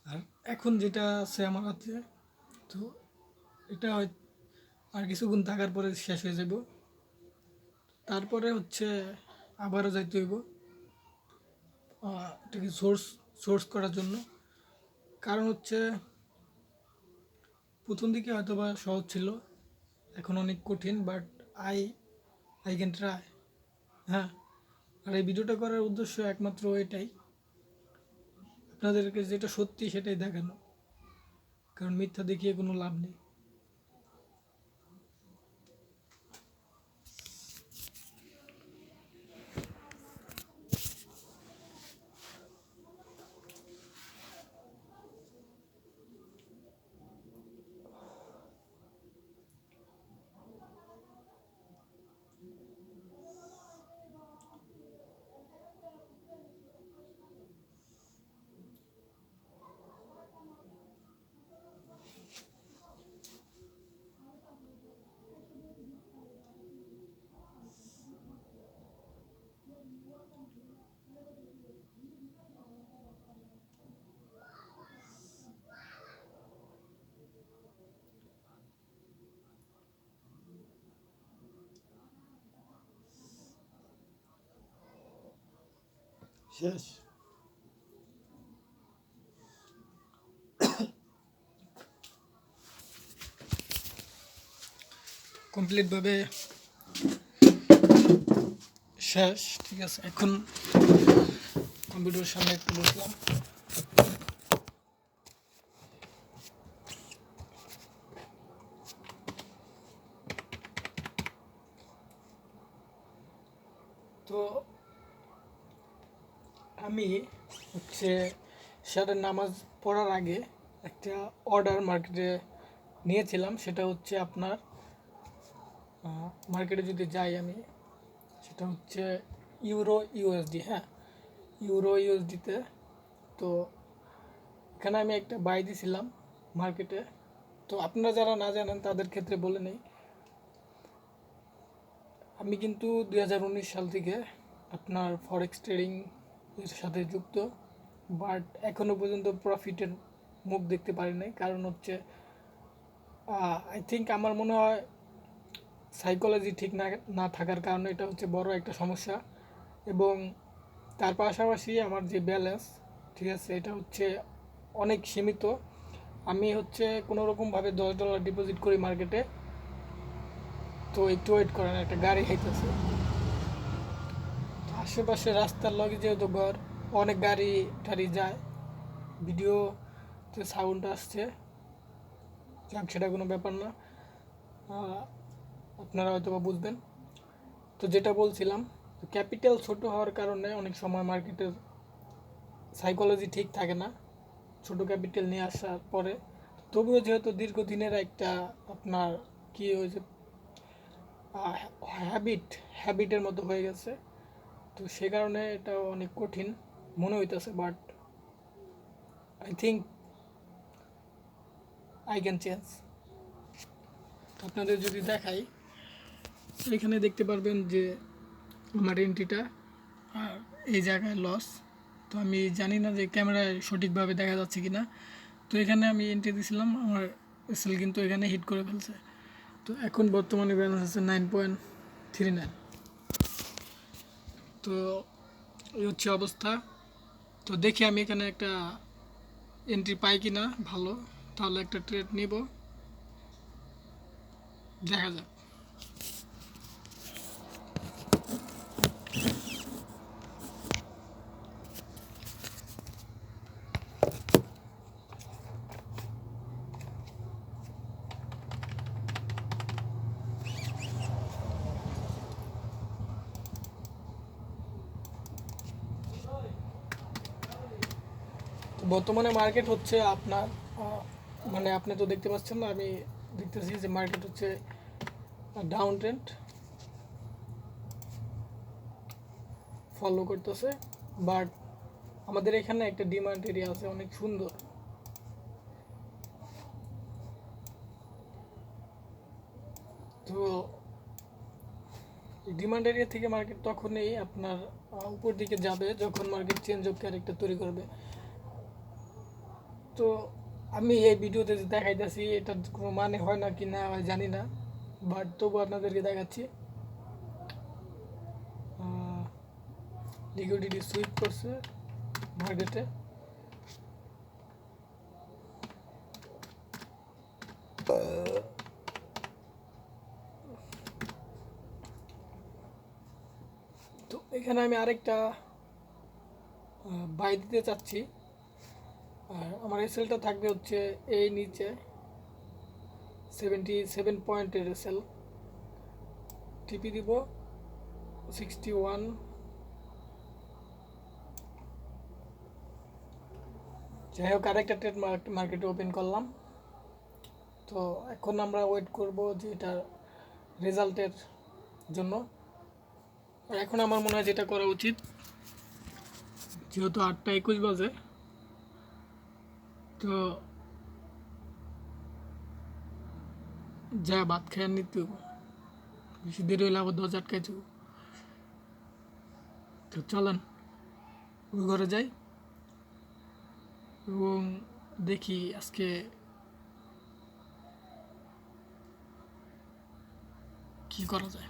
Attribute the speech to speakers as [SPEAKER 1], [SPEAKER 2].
[SPEAKER 1] আর এখন যেটা আছে আমার হাতে, তো এটা হয় আর কিছুক্ষণ থাকার পরে শেষ হয়ে যাব। তারপরে হচ্ছে আবারও যাইতে হইব এটাকে সোর্স করার জন্য। কারণ হচ্ছে প্রথম দিকে হয়তো বা সহজ ছিল, এখন অনেক কঠিন, but I I can try. হ্যাঁ, আর এই ভিডিওটা করার উদ্দেশ্য একমাত্র এটাই, আপনাদেরকে যেটা সত্যি সেটাই দেখানো, কারণ মিথ্যা দেখিয়ে কোনো লাভ নেই। শেষ। কমপ্লিটভাবে শেষ, ঠিক আছে। এখন কম্পিউটারের সামনে একটু বসলাম। তো আমি হচ্ছে সেটার নামাজ পড়ার আগে একটা অর্ডার মার্কেটে নিয়েছিলাম। সেটা হচ্ছে আপনার মার্কেটে যদি যাই আমি, সেটা হচ্ছে ইউরো ইউএসডি। হ্যাঁ, ইউরো ইউএসডিতে। তো এখানে আমি একটা বাই দিছিলাম মার্কেটে। তো আপনারা যারা না জানেন তাদের ক্ষেত্রে বলে নেই, আমি কিন্তু 2019 সাল থেকে আপনার ফরেক্স ট্রেডিং এর সাথে যুক্ত, বাট এখনও পর্যন্ত প্রফিটের মুখ দেখতে পারি নাই। কারণ হচ্ছে আই থিঙ্ক আমার মনে হয় সাইকোলজি ঠিক না না থাকার কারণে এটা হচ্ছে বড় একটা সমস্যা। এবং তার পাশাপাশি আমার যে ব্যালেন্স, ঠিক আছে, এটা হচ্ছে অনেক সীমিত। আমি হচ্ছে কোনো রকমভাবে $10 ডিপোজিট করি মার্কেটে। তো একটু ওয়েট করেন, একটা গাড়ি খাইতেছে। আশেপাশে রাস্তার লগে যেহেতু ঘর, অনেক গাড়ি টাড়ি যায়, ভিডিওতে সাউন্ড আসছে, যাক সেটা কোনো ব্যাপার না। আহ, আপনারা হয়তো বা বুঝবেন। তো যেটা বলছিলাম, ক্যাপিটাল ছোট হওয়ার কারণে অনেক সময় মার্কেটের সাইকোলজি ঠিক থাকে না ছোট ক্যাপিটাল নিয়ে আসার পরে। তবুও যেহেতু দীর্ঘদিনের একটা আপনার কি হয়েছে, হ্যাবিট হ্যাবিটের মতো হয়ে গেছে। তো সে কারণে এটা অনেক কঠিন মনে হইতেছে, but I think I can change. আপনাদের যদি দেখাই, এখানে দেখতে পারবেন যে আমার এন্ট্রিটা, আর এই জায়গায় লস। তো আমি জানি না যে ক্যামেরায় সঠিকভাবে দেখা যাচ্ছে কি না। তো এখানে আমি এন্ট্রি দিয়েছিলাম, আমার এসএল কিন্তু এখানে হিট করে ফেলছে। তো এখন বর্তমানে ব্যালেন্স আছে 9.39। তো এই হচ্ছে অবস্থা। তো দেখি আমি এখানে একটা এন্ট্রি পাই কি না ভালো, তাহলে একটা ট্রেড নিব, দেখা যাক। তো বর্তমানে মার্কেট হচ্ছে আপনার মানে আপনি তো দেখতে পাচ্ছেন না, আমি দেখতেছি যে মার্কেট হচ্ছে ডাউন ট্রেন্ড ফলো করতেছে। বাট আমাদের এখানে একটা ডিমান্ড এরিয়া আছে অনেক সুন্দর। তো ডিমান্ড এরিয়া থেকে মার্কেট তখনই আপনার উপর দিকে যাবে যখন মার্কেট চেঞ্জ অফ ক্যারেক্টার তৈরি করবে। তো তো আমি এই ভিডিওতে যে দেখাইতেছি এটার কোনো মানে হয় না কি না হয় জানি না, বাট তবু আপনাদেরকে দেখাচ্ছি। লিকুইডিটি সুইপ করছে মার্কেটে। তো এখানে আমি আরেকটা বাই দিতে চাচ্ছি, আর আমার এসএলটা থাকবে হচ্ছে এই নিচে 77 পয়েন্টের এসএল। টিপি দিব 61। যাই হোক, আরেকটা ট্রেড মার্কেটে ওপেন করলাম। তো এখন আমরা ওয়েট করব যে এটার রেজাল্টের জন্য। আর এখন আমার মনে হয় যেটা করা উচিত, যেহেতু 8টা 21 বাজে, তো যা ভাত খেয়ে নিতে বেশি দেরি হইলে আবার দরজা আটকাই যাব। তো চলেন ওই ঘরে যাই এবং দেখি আজকে কি করা যায়।